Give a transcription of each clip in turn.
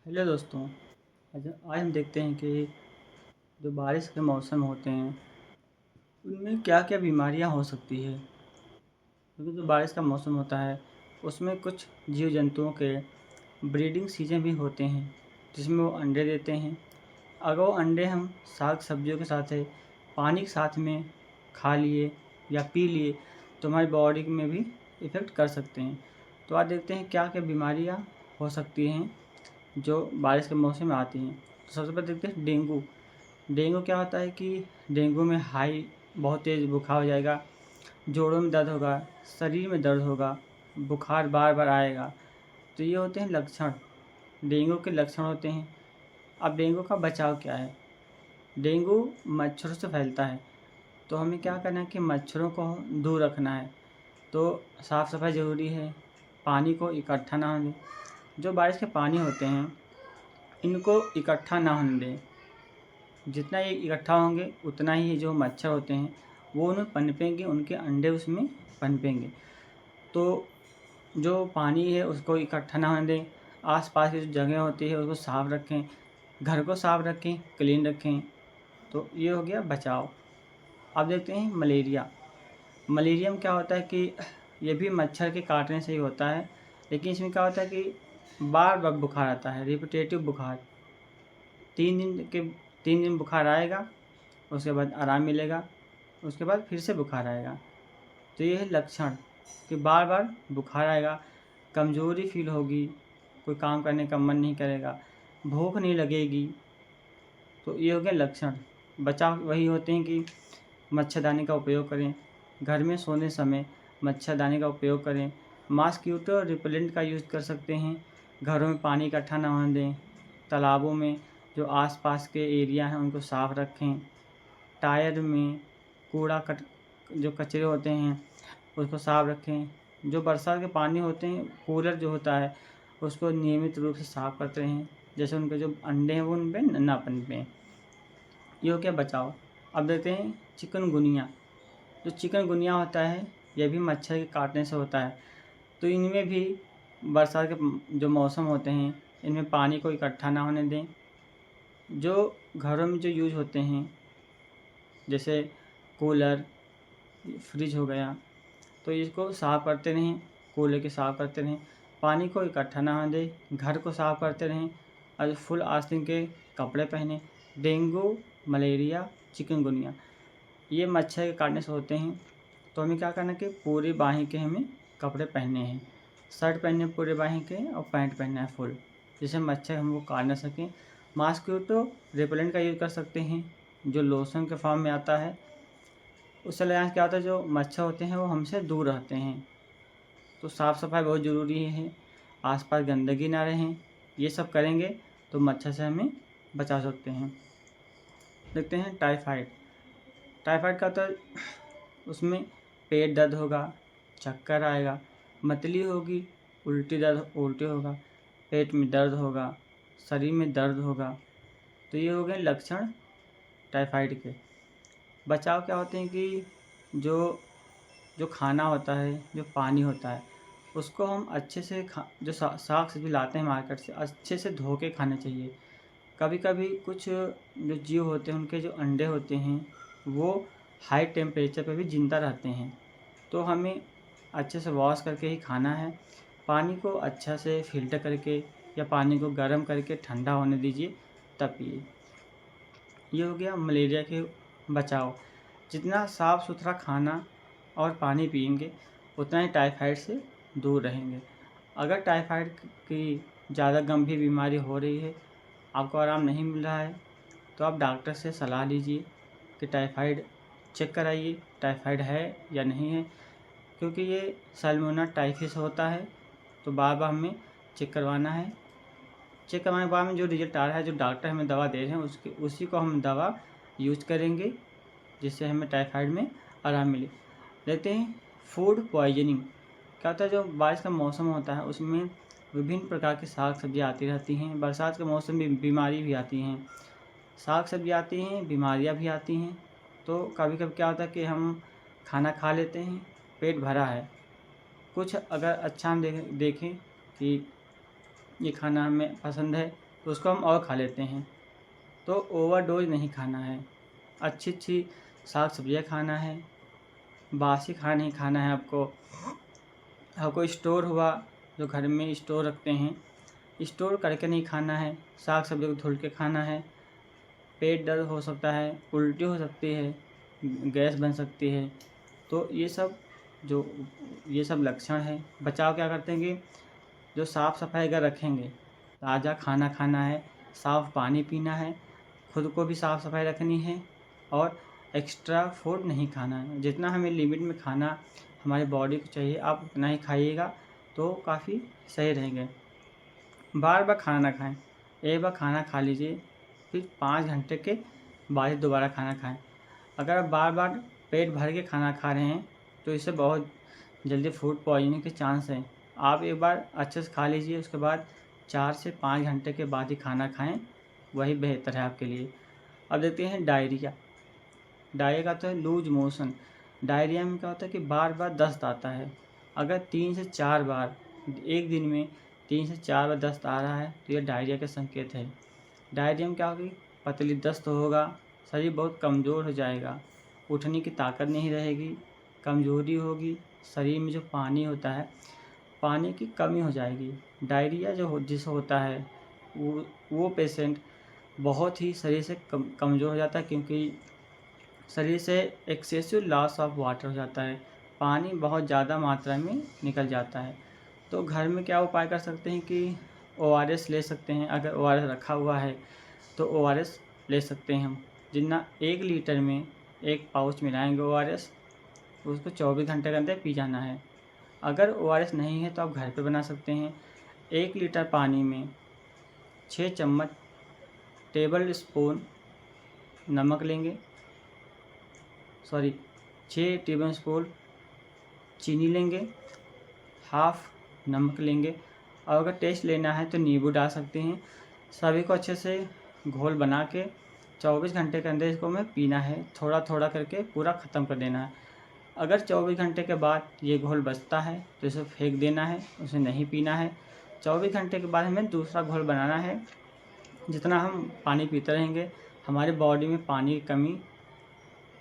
Hello दोस्तों। आज हम देखते हैं कि जो बारिश के मौसम होते हैं उनमें क्या क्या बीमारियां हो सकती है। क्योंकि जो बारिश का मौसम होता है उसमें कुछ जीव जंतुओं के ब्रीडिंग सीजन भी होते हैं जिसमें वो अंडे देते हैं। अगर वो अंडे हम साग सब्जियों के साथ है पानी के साथ में खा लिए या पी लिए तो हमारी बॉडी में भी इफ़ेक्ट कर सकते हैं। तो आज देखते हैं क्या क्या बीमारियां हो सकती हैं जो बारिश के मौसम में आती हैं। तो सबसे पहले देखते हैं डेंगू। डेंगू क्या होता है कि डेंगू में बहुत तेज़ बुखार हो जाएगा, जोड़ों में दर्द होगा, शरीर में दर्द होगा, बुखार बार बार आएगा। तो ये होते हैं लक्षण, डेंगू के लक्षण होते हैं। अब डेंगू का बचाव क्या है? डेंगू मच्छरों से फैलता है, तो हमें क्या करना है कि मच्छरों को दूर रखना है। तो साफ़ सफाई ज़रूरी है, पानी को इकट्ठा ना होने दें। जो बारिश के पानी होते हैं इनको इकट्ठा ना होने दें। जितना ये इकट्ठा होंगे उतना ही जो मच्छर होते हैं वो उनमें पनपेंगे, उनके अंडे उसमें पनपेंगे। तो जो पानी है उसको इकट्ठा ना होने दें। आसपास की जो जगह होती है उसको साफ़ रखें, घर को साफ़ रखें, क्लीन रखें। तो ये हो गया बचाव। अब देखते हैं मलेरिया। मलेरिया में क्या होता है कि ये भी मच्छर के काटने से ही होता है, लेकिन इसमें क्या होता है कि बार बार बुखार आता है, रिपीटेटिव बुखार। 3 दिन बुखार आएगा, उसके बाद आराम मिलेगा, उसके बाद फिर से बुखार आएगा। तो ये है लक्षण कि बार बार बुखार आएगा, कमज़ोरी फील होगी, कोई काम करने का मन नहीं करेगा, भूख नहीं लगेगी। तो ये हो गया लक्षण। बचाव वही होते हैं कि मच्छरदानी का उपयोग करें, घर में सोने समय मच्छरदानी का उपयोग करें, मॉस्क्वीटो रिपेलेंट का यूज़ कर सकते हैं, घरों में पानी इकट्ठा ना होने दें, तालाबों में जो आसपास के एरिया हैं उनको साफ़ रखें, टायर में कूड़ा जो कचरे होते हैं उसको साफ़ रखें। जो बरसात के पानी होते हैं, कूलर जो होता है उसको नियमित रूप से साफ़ करते रहें, जैसे उनके जो अंडे हैं वो उन पे ना पनपें। ये हो गया बचाव। अब देखते हैं चिकनगुनिया। जो चिकनगुनिया होता है यह भी मच्छर के काटने से होता है। तो इनमें भी बरसात के जो मौसम होते हैं इनमें पानी को इकट्ठा ना होने दें। जो घरों में जो यूज़ होते हैं जैसे कूलर, फ्रिज हो गया, तो इसको साफ़ करते रहें, कूलर के साफ़ करते रहें, पानी को इकट्ठा ना होने दें, घर को साफ़ करते रहें और फुल आस्तीन के कपड़े पहनें। डेंगू, मलेरिया, चिकनगुनिया ये मच्छर के काटने से होते हैं। तो हमें क्या करना है कि पूरी बाहीं के हमें कपड़े पहनने हैं, शर्ट पहनने पूरे बाहीं के और पैंट पहनना है फुल, जिससे मच्छर हमको काट ना सकें। मॉस्क्वीटो रिपेलेंट का यूज़ कर सकते हैं, जो लोशन के फॉर्म में आता है। उससे लगाने से क्या होता है जो मच्छर होते हैं वो हमसे दूर रहते हैं। तो साफ़ सफाई बहुत ज़रूरी है, आसपास गंदगी ना रहें। ये सब करेंगे तो मच्छर से हमें बचा सकते हैं। देखते हैं टाइफाइड। टाइफाइड का तो उसमें पेट दर्द होगा, चक्कर आएगा, मतली होगी, उल्टी होगा, पेट में दर्द होगा, शरीर में दर्द होगा। तो ये हो गए लक्षण टाइफाइड के। बचाव क्या होते हैं कि जो जो खाना होता है, जो पानी होता है, उसको हम अच्छे से जो साग सब्ज़ी लाते हैं मार्केट से अच्छे से धो के खाने चाहिए। कभी कभी कुछ जो जीव होते हैं उनके जो अंडे होते हैं वो हाई टेम्परेचर पे भी ज़िंदा रहते हैं। तो हमें अच्छे से वॉश करके ही खाना है। पानी को अच्छा से फ़िल्टर करके या पानी को गर्म करके ठंडा होने दीजिए, तब पिए। ये हो गया मलेरिया के बचाव। जितना साफ़ सुथरा खाना और पानी पिएंगे उतना ही टाइफाइड से दूर रहेंगे। अगर टाइफाइड की ज़्यादा गंभीर बीमारी हो रही है, आपको आराम नहीं मिल रहा है, तो आप डॉक्टर से सलाह लीजिए कि टाइफाइड चेक कराइए, टाइफाइड है या नहीं है। क्योंकि ये सैल्मोनेला टाइफस होता है, तो बार बार हमें चेक करवाना है। चेक करवाने के बाद में जो रिजल्ट आ रहा है, जो डॉक्टर हमें दवा दे रहे हैं उसी को हम दवा यूज करेंगे, जिससे हमें टाइफाइड में आराम मिले। देखते हैं फूड पॉइजनिंग। क्या होता है जो बारिश का मौसम होता है उसमें विभिन्न प्रकार की साग सब्जियाँ आती रहती हैं। बरसात के मौसम में बीमारी भी आती हैं, साग सब्जी आती हैं, बीमारियाँ भी आती हैं। तो कभी कभी क्या होता है कि हम खाना खा लेते हैं, पेट भरा है, कुछ अगर अच्छा हम देखें कि ये खाना हमें पसंद है तो उसको हम और खा लेते हैं। तो ओवरडोज नहीं खाना है, अच्छी साग सब्जियाँ खाना है, बासी खाना नहीं खाना है आपको। आपको स्टोर हुआ जो घर में स्टोर रखते हैं, स्टोर करके नहीं खाना है, साग सब्जी को धुल के खाना है। पेट दर्द हो सकता है, उल्टी हो सकती है, गैस बन सकती है। तो ये सब लक्षण है। बचाव क्या करते हैं कि जो साफ़ सफाई अगर रखेंगे, ताज़ा खाना खाना है, साफ़ पानी पीना है, खुद को भी साफ़ सफाई रखनी है और एक्स्ट्रा फूड नहीं खाना है। जितना हमें लिमिट में खाना हमारी बॉडी को चाहिए आप उतना ही खाइएगा, तो काफ़ी सही रहेंगे। बार बार खाना ना खाएं, एक बार खाना खा लीजिए, फिर 5 घंटे के बाद ही दोबारा खाना खाएं। अगर आप बार बार पेट भर के खाना खा रहे हैं तो इससे बहुत जल्दी फूड पॉइजनिंग के चांस हैं। आप एक बार अच्छे से खा लीजिए, उसके बाद 4 से 5 घंटे के बाद ही खाना खाएं, वही बेहतर है आपके लिए। अब देखते हैं डायरिया। डायरिया का होता है लूज मोशन। डायरिया में क्या होता है कि बार बार दस्त आता है। अगर 3 से 4 बार एक दिन में 3 से 4 बार दस्त आ रहा है तो यह डायरिया के संकेत है। डायरिया में क्या होगी, पतली दस्त होगा, शरीर बहुत कमज़ोर हो जाएगा, उठने की ताकत नहीं रहेगी, कमज़ोरी होगी, शरीर में जो पानी होता है पानी की कमी हो जाएगी। डायरिया जिसे होता है वो पेशेंट बहुत ही शरीर से कमज़ोर हो जाता है, क्योंकि शरीर से एक्सेसिव लॉस ऑफ वाटर हो जाता है, पानी बहुत ज़्यादा मात्रा में निकल जाता है। तो घर में क्या उपाय कर सकते हैं कि ORS ले सकते हैं। अगर ORS रखा हुआ है तो ORS ले सकते हैं हम। जितना 1 लीटर में 1 पाउच मिलाएंगे ORS, उसको 24 घंटे के अंदर पी जाना है। अगर ORS नहीं है तो आप घर पे बना सकते हैं। 1 लीटर पानी में 6 चम्मच टेबल स्पून नमक लेंगे, 6 टेबल स्पून चीनी लेंगे, हाफ नमक लेंगे, और अगर टेस्ट लेना है तो नींबू डाल सकते हैं। सभी को अच्छे से घोल बना के 24 घंटे के अंदर इसको हमें पीना है, थोड़ा थोड़ा करके पूरा ख़त्म कर देना है। अगर 24 घंटे के बाद ये घोल बचता है तो इसे फेंक देना है, उसे नहीं पीना है। 24 घंटे के बाद हमें दूसरा घोल बनाना है। जितना हम पानी पीते रहेंगे हमारी बॉडी में पानी की कमी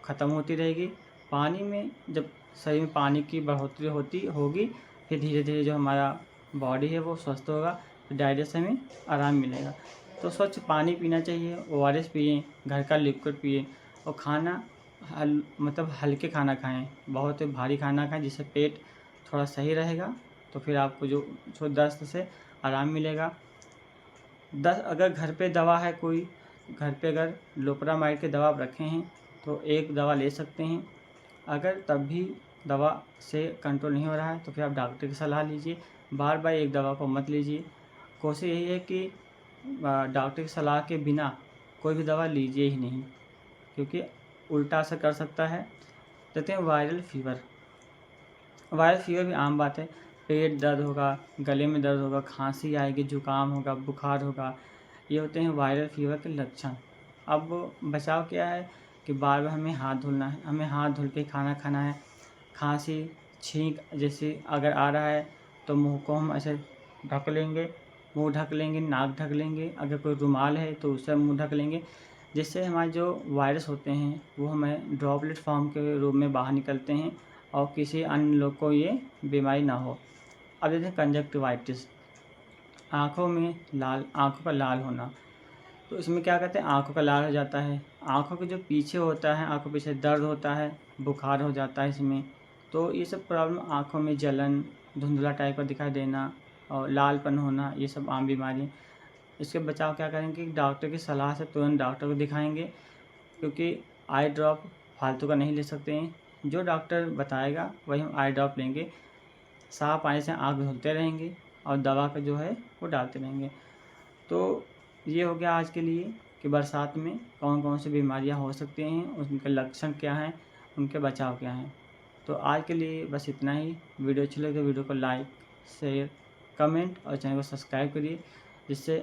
ख़त्म होती रहेगी। पानी में जब शरीर में पानी की बढ़ोतरी होगी फिर धीरे धीरे जो हमारा बॉडी है वो स्वस्थ होगा, तो डायरिया से हमें आराम मिलेगा। तो स्वच्छ पानी पीना चाहिए, ORS पिएँ, घर का लिक्विड पिएँ, और खाना मतलब हल्के खाना खाएं, बहुत भारी खाना खाएं, जिससे पेट थोड़ा सही रहेगा, तो फिर आपको जो दस्त से आराम मिलेगा। अगर घर पे दवा है कोई, घर पे अगर लोपरामाइड की दवा आप रखे हैं तो एक दवा ले सकते हैं। अगर तब भी दवा से कंट्रोल नहीं हो रहा है तो फिर आप डॉक्टर की सलाह लीजिए। बार बार एक दवा को मत लीजिए। कोशिश यही है कि डॉक्टर की सलाह के बिना कोई भी दवा लीजिए ही नहीं, क्योंकि उल्टा असर कर सकता है। कहते हैं वायरल फीवर भी आम बात है। पेट दर्द होगा, गले में दर्द होगा, खांसी आएगी, जुकाम होगा, बुखार होगा, ये होते हैं वायरल फीवर के लक्षण। अब बचाव क्या है कि बार बार हमें हाथ धुलना है, हमें हाथ धुल के खाना खाना है। खांसी छींक जैसे अगर आ रहा है तो मुंह को हम ऐसे ढक लेंगे, मुंह ढक लेंगे, नाक ढक लेंगे, अगर कोई रुमाल है तो उससे मुंह ढक लेंगे, जिससे हमारे जो वायरस होते हैं वो हमें ड्रॉपलेट फॉर्म के रूप में बाहर निकलते हैं और किसी अन्य लोग को ये बीमारी ना हो। अब देखते हैं कंजक्टिवाइटिस, आँखों का लाल होना। तो इसमें क्या कहते हैं, आँखों का लाल हो जाता है, आँखों के जो पीछे होता है, आँखों पीछे दर्द होता है, बुखार हो जाता है इसमें। तो ये सब प्रॉब्लम, आँखों में जलन, धुंधला टाइप का दिखाई देना और लालपन होना, ये सब आम बीमारी। इसके बचाव क्या करेंगे, डॉक्टर की सलाह से तुरंत डॉक्टर को दिखाएंगे, क्योंकि आई ड्रॉप फालतू का नहीं ले सकते हैं। जो डॉक्टर बताएगा वही हम आई ड्रॉप लेंगे। साफ पानी से आँख धुलते रहेंगे और दवा का जो है वो डालते रहेंगे। तो ये हो गया आज के लिए कि बरसात में कौन कौन सी बीमारियां हो सकती हैं, उनके लक्षण क्या हैं, उनके बचाव क्या हैं। तो आज के लिए बस इतना ही। वीडियो अच्छी लगे तो वीडियो को लाइक, शेयर, कमेंट और चैनल को सब्सक्राइब करिए, जिससे